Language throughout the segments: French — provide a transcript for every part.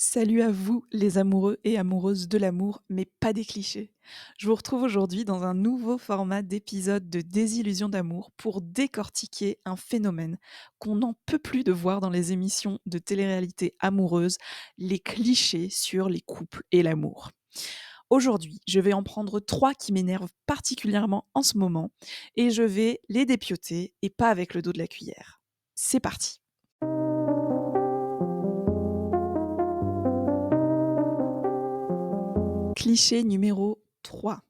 Salut à vous les amoureux et amoureuses de l'amour, mais pas des clichés. Je vous retrouve aujourd'hui dans un nouveau format d'épisode de Désillusion d'amour pour décortiquer un phénomène qu'on n'en peut plus de voir dans les émissions de télé-réalité amoureuses, les clichés sur les couples et l'amour. Aujourd'hui, je vais en prendre 3 qui m'énervent particulièrement en ce moment et je vais les dépioter et pas avec le dos de la cuillère. C'est parti. Cliché numéro 3.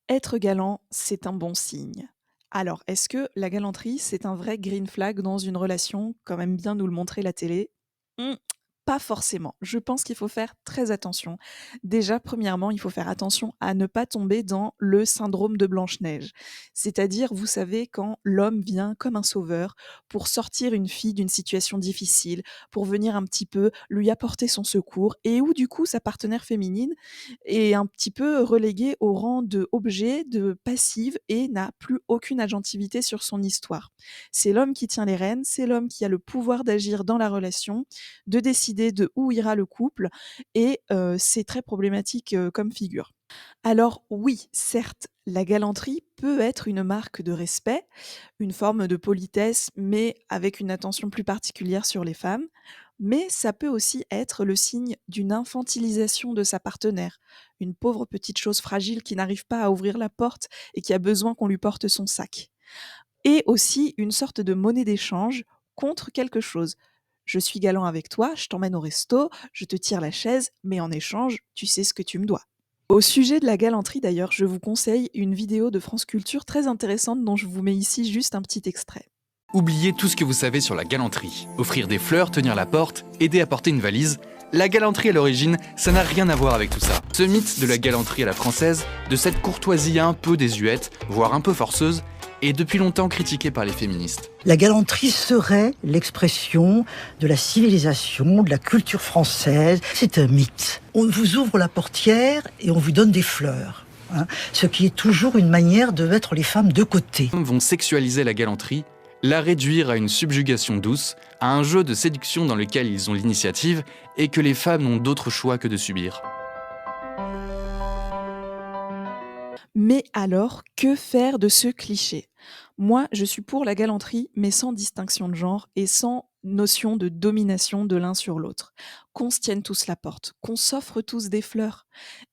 Être galant, c'est un bon signe. Alors, est-ce que la galanterie, c'est un vrai green flag dans une relation, comme aime bien nous le montrer la télé? Mmh, pas forcément. Je pense qu'il faut faire très attention. Déjà, premièrement, il faut faire attention à ne pas tomber dans le syndrome de Blanche-Neige. C'est-à-dire, vous savez, quand l'homme vient comme un sauveur pour sortir une fille d'une situation difficile, pour venir un petit peu lui apporter son secours, et où du coup sa partenaire féminine est un petit peu reléguée au rang de objet, de passive et n'a plus aucune agentivité sur son histoire. C'est l'homme qui tient les rênes, c'est l'homme qui a le pouvoir d'agir dans la relation, de décider de où ira le couple et c'est très problématique, comme figure. Alors oui, certes, la galanterie peut être une marque de respect, une forme de politesse, mais avec une attention plus particulière sur les femmes. Mais ça peut aussi être le signe d'une infantilisation de sa partenaire, une pauvre petite chose fragile qui n'arrive pas à ouvrir la porte et qui a besoin qu'on lui porte son sac. Et aussi une sorte de monnaie d'échange contre quelque chose. Je suis galant avec toi, je t'emmène au resto, je te tire la chaise, mais en échange, tu sais ce que tu me dois. Au sujet de la galanterie d'ailleurs, je vous conseille une vidéo de France Culture très intéressante dont je vous mets ici juste un petit extrait. Oubliez tout ce que vous savez sur la galanterie. Offrir des fleurs, tenir la porte, aider à porter une valise. La galanterie à l'origine, ça n'a rien à voir avec tout ça. Ce mythe de la galanterie à la française, de cette courtoisie un peu désuète, voire un peu forceuse, est depuis longtemps critiquée par les féministes. La galanterie serait l'expression de la civilisation, de la culture française. C'est un mythe. On vous ouvre la portière et on vous donne des fleurs. Ce qui est toujours une manière de mettre les femmes de côté. Les hommes vont sexualiser la galanterie, la réduire à une subjugation douce, à un jeu de séduction dans lequel ils ont l'initiative et que les femmes n'ont d'autre choix que de subir. Mais alors, que faire de ce cliché? Moi, je suis pour la galanterie, mais sans distinction de genre et sans notion de domination de l'un sur l'autre. Qu'on se tienne tous la porte, qu'on s'offre tous des fleurs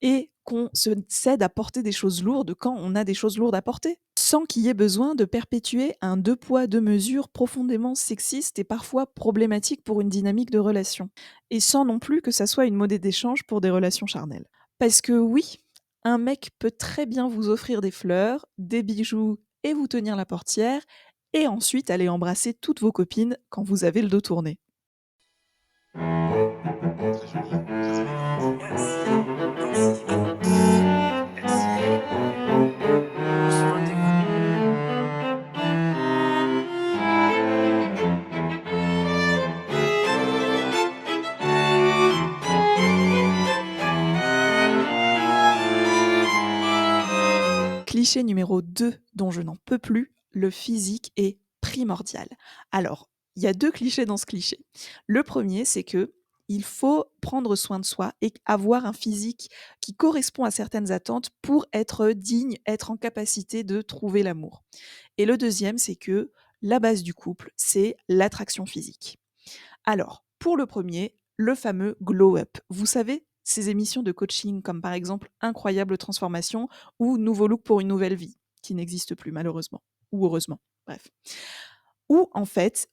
et qu'on se cède à porter des choses lourdes quand on a des choses lourdes à porter, sans qu'il y ait besoin de perpétuer un deux poids, deux mesures profondément sexiste et parfois problématique pour une dynamique de relation. Et sans non plus que ça soit une monnaie d'échange pour des relations charnelles. Parce que oui, un mec peut très bien vous offrir des fleurs, des bijoux et vous tenir la portière, et ensuite aller embrasser toutes vos copines quand vous avez le dos tourné. Cliché numéro 2 dont je n'en peux plus, le physique est primordial. Alors, il y a 2 clichés dans ce cliché. Le premier, c'est que il faut prendre soin de soi et avoir un physique qui correspond à certaines attentes pour être digne, être en capacité de trouver l'amour. Et le deuxième, c'est que la base du couple, c'est l'attraction physique. Alors, pour le premier, le fameux glow up. Vous savez, ces émissions de coaching comme par exemple Incroyable transformation ou Nouveau look pour une nouvelle vie, qui n'existe plus malheureusement, ou heureusement, bref. Où en fait,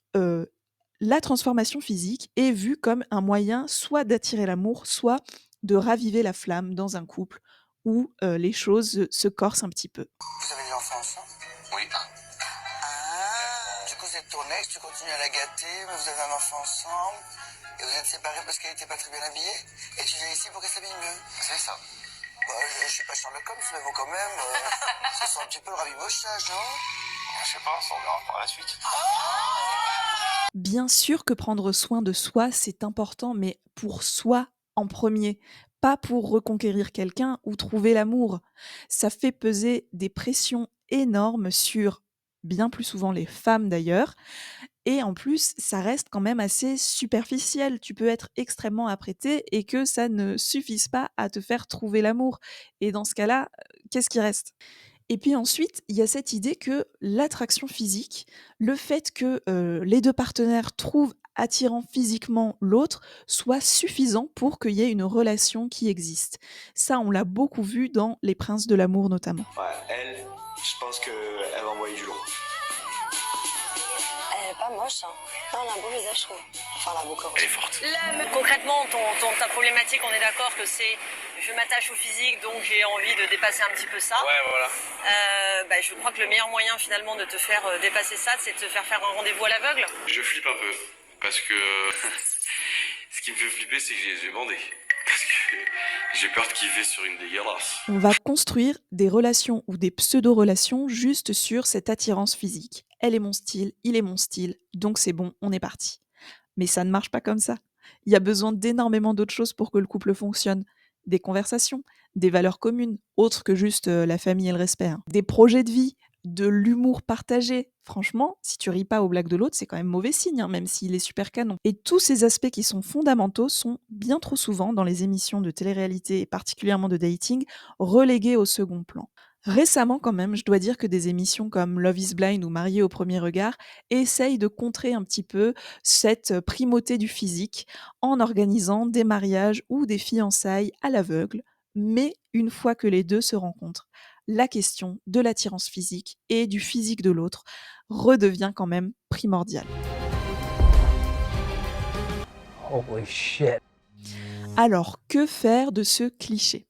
la transformation physique est vue comme un moyen soit d'attirer l'amour, soit de raviver la flamme dans un couple où les choses se corsent un petit peu. Vous avez des enfants ensemble? Oui. Du coup, c'est ton ex, tu continues à la gâter, mais vous avez un enfant ensemble, et vous êtes séparés parce qu'elle n'était pas très bien habillée, et tu viens ici pour qu'elle s'habille mieux. C'est ça. Bah, je suis pas Sherlock Holmes, mais bon, quand même, ça sent un petit peu le rabibochage, non? Je sais pas, on verra par la suite. Bien sûr que prendre soin de soi, c'est important, mais pour soi en premier, pas pour reconquérir quelqu'un ou trouver l'amour. Ça fait peser des pressions énormes sur, bien plus souvent les femmes d'ailleurs, Et en plus, ça reste quand même assez superficiel. Tu peux être extrêmement apprêté et que ça ne suffise pas à te faire trouver l'amour. Et dans ce cas-là, qu'est-ce qui reste? Et puis ensuite, il y a cette idée que l'attraction physique, le fait que, les 2 partenaires trouvent attirant physiquement l'autre, soit suffisant pour qu'il y ait une relation qui existe. Ça, on l'a beaucoup vu dans Les Princes de l'amour notamment. Ouais, elle, je pense qu'elle va envoyer du lourd. Elle est pas moche, hein. Non, elle a un beau visage, je trouve. Enfin, elle a un beau corps. Elle est forte. Là, concrètement, ta problématique, on est d'accord que c'est je m'attache au physique, donc j'ai envie de dépasser un petit peu ça. Ouais, voilà. Je crois que le meilleur moyen finalement de te faire dépasser ça, c'est de te faire un rendez-vous à l'aveugle. Je flippe un peu. Parce que ce qui me fait flipper, c'est que j'ai bandé. Parce que j'ai peur de kiffer sur une dégueulasse. On va construire des relations ou des pseudo-relations juste sur cette attirance physique. Elle est mon style, il est mon style, donc c'est bon, on est parti. Mais ça ne marche pas comme ça. Il y a besoin d'énormément d'autres choses pour que le couple fonctionne. Des conversations, des valeurs communes, autres que juste la famille et le respect, hein. Des projets de vie, de l'humour partagé. Franchement, si tu ris pas aux blagues de l'autre, c'est quand même mauvais signe, hein, même s'il est super canon. Et tous ces aspects qui sont fondamentaux sont bien trop souvent dans les émissions de télé-réalité et particulièrement de dating relégués au second plan. Récemment quand même, je dois dire que des émissions comme Love is Blind ou Marié au premier regard essayent de contrer un petit peu cette primauté du physique en organisant des mariages ou des fiançailles à l'aveugle, mais une fois que les 2 se rencontrent, la question de l'attirance physique et du physique de l'autre redevient quand même primordiale. Holy shit. Alors, que faire de ce cliché?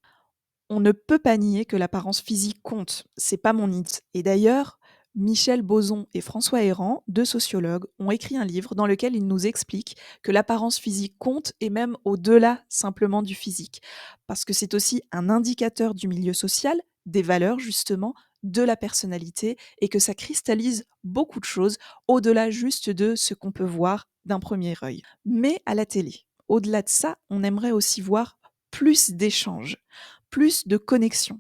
On ne peut pas nier que l'apparence physique compte, c'est pas mon hit. Et d'ailleurs, Michel Boson et François Héran, 2 sociologues, ont écrit un livre dans lequel ils nous expliquent que l'apparence physique compte et même au-delà simplement du physique. Parce que c'est aussi un indicateur du milieu social, des valeurs justement, de la personnalité et que ça cristallise beaucoup de choses au-delà juste de ce qu'on peut voir d'un premier œil. Mais à la télé, au-delà de ça, on aimerait aussi voir plus d'échanges, plus de connexion,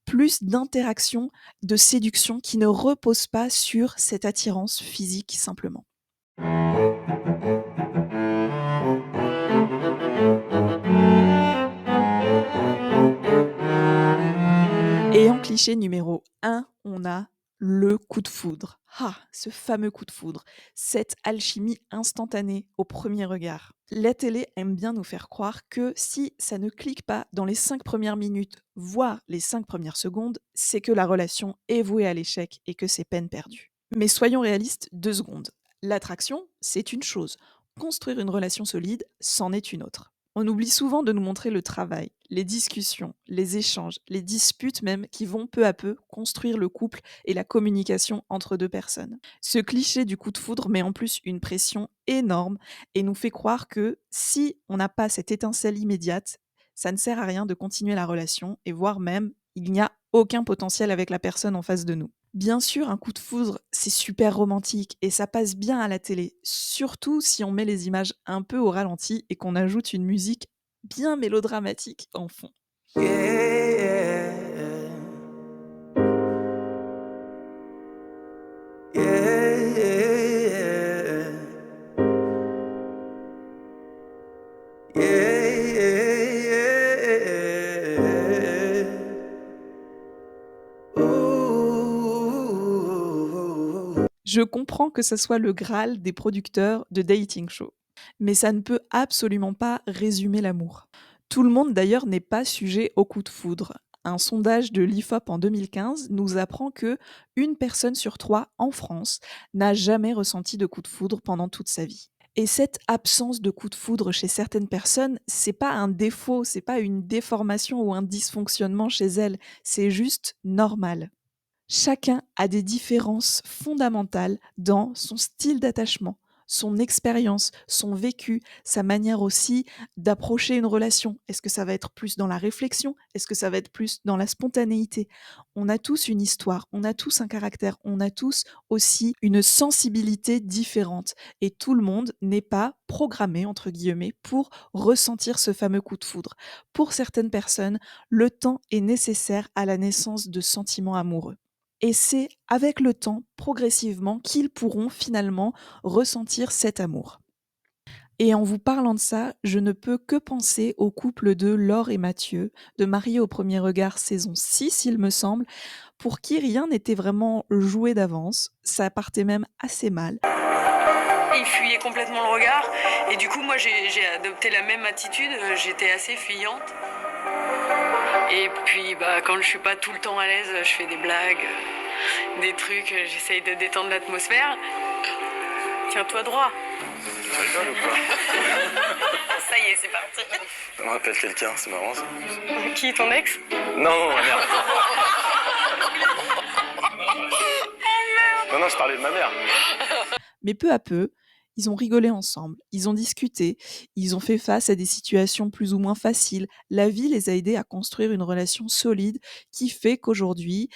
plus d'interaction, de séduction qui ne repose pas sur cette attirance physique simplement. Et en cliché numéro 1, on a le coup de foudre. Ah, ce fameux coup de foudre, cette alchimie instantanée au premier regard. La télé aime bien nous faire croire que si ça ne clique pas dans les 5 premières minutes, voire les 5 premières secondes, c'est que la relation est vouée à l'échec et que c'est peine perdue. Mais soyons réalistes 2 secondes. L'attraction, c'est une chose. Construire une relation solide, c'en est une autre. On oublie souvent de nous montrer le travail, les discussions, les échanges, les disputes même qui vont peu à peu construire le couple et la communication entre 2 personnes. Ce cliché du coup de foudre met en plus une pression énorme et nous fait croire que si on n'a pas cette étincelle immédiate, ça ne sert à rien de continuer la relation et voire même il n'y a aucun potentiel avec la personne en face de nous. Bien sûr, un coup de foudre, c'est super romantique et ça passe bien à la télé, surtout si on met les images un peu au ralenti et qu'on ajoute une musique bien mélodramatique en fond. Je comprends que ça soit le Graal des producteurs de dating shows, mais ça ne peut absolument pas résumer l'amour. Tout le monde d'ailleurs n'est pas sujet au coup de foudre. Un sondage de l'IFOP en 2015 nous apprend que une personne sur 3 en France n'a jamais ressenti de coup de foudre pendant toute sa vie. Et cette absence de coup de foudre chez certaines personnes, c'est pas un défaut, c'est pas une déformation ou un dysfonctionnement chez elles, c'est juste normal. Chacun a des différences fondamentales dans son style d'attachement, son expérience, son vécu, sa manière aussi d'approcher une relation. Est-ce que ça va être plus dans la réflexion? Est-ce que ça va être plus dans la spontanéité? On a tous une histoire, on a tous un caractère, on a tous aussi une sensibilité différente. Et tout le monde n'est pas programmé, entre guillemets, pour ressentir ce fameux coup de foudre. Pour certaines personnes, le temps est nécessaire à la naissance de sentiments amoureux. Et c'est avec le temps, progressivement, qu'ils pourront finalement ressentir cet amour. Et en vous parlant de ça, je ne peux que penser au couple de Laure et Mathieu, de Mariés au premier regard saison 6, il me semble, pour qui rien n'était vraiment joué d'avance. Ça partait même assez mal. Il fuyait complètement le regard et du coup moi j'ai adopté la même attitude, j'étais assez fuyante. Et puis quand je suis pas tout le temps à l'aise, je fais des blagues, des trucs, j'essaye de détendre l'atmosphère. Tiens-toi droit. Tu rigoles ou quoi? Ça y est, c'est parti. Ça me rappelle quelqu'un, c'est marrant ça. Qui, ton ex? Non, ma mère. Non, je parlais de ma mère. Mais peu à peu, ils ont rigolé ensemble, ils ont discuté, ils ont fait face à des situations plus ou moins faciles. La vie les a aidés à construire une relation solide qui fait qu'aujourd'hui,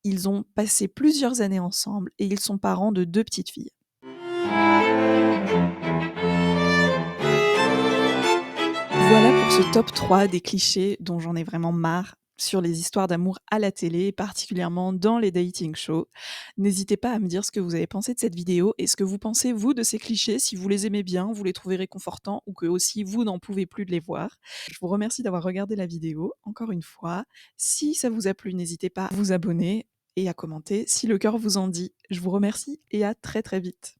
ils ont passé plusieurs années ensemble et ils sont parents de 2 petites filles. Voilà pour ce top 3 des clichés dont j'en ai vraiment marre sur les histoires d'amour à la télé, particulièrement dans les dating shows. N'hésitez pas à me dire ce que vous avez pensé de cette vidéo et ce que vous pensez, vous, de ces clichés, si vous les aimez bien, vous les trouvez réconfortants ou que aussi vous n'en pouvez plus de les voir. Je vous remercie d'avoir regardé la vidéo, encore une fois. Si ça vous a plu, n'hésitez pas à vous abonner et à commenter si le cœur vous en dit. Je vous remercie et à très très vite.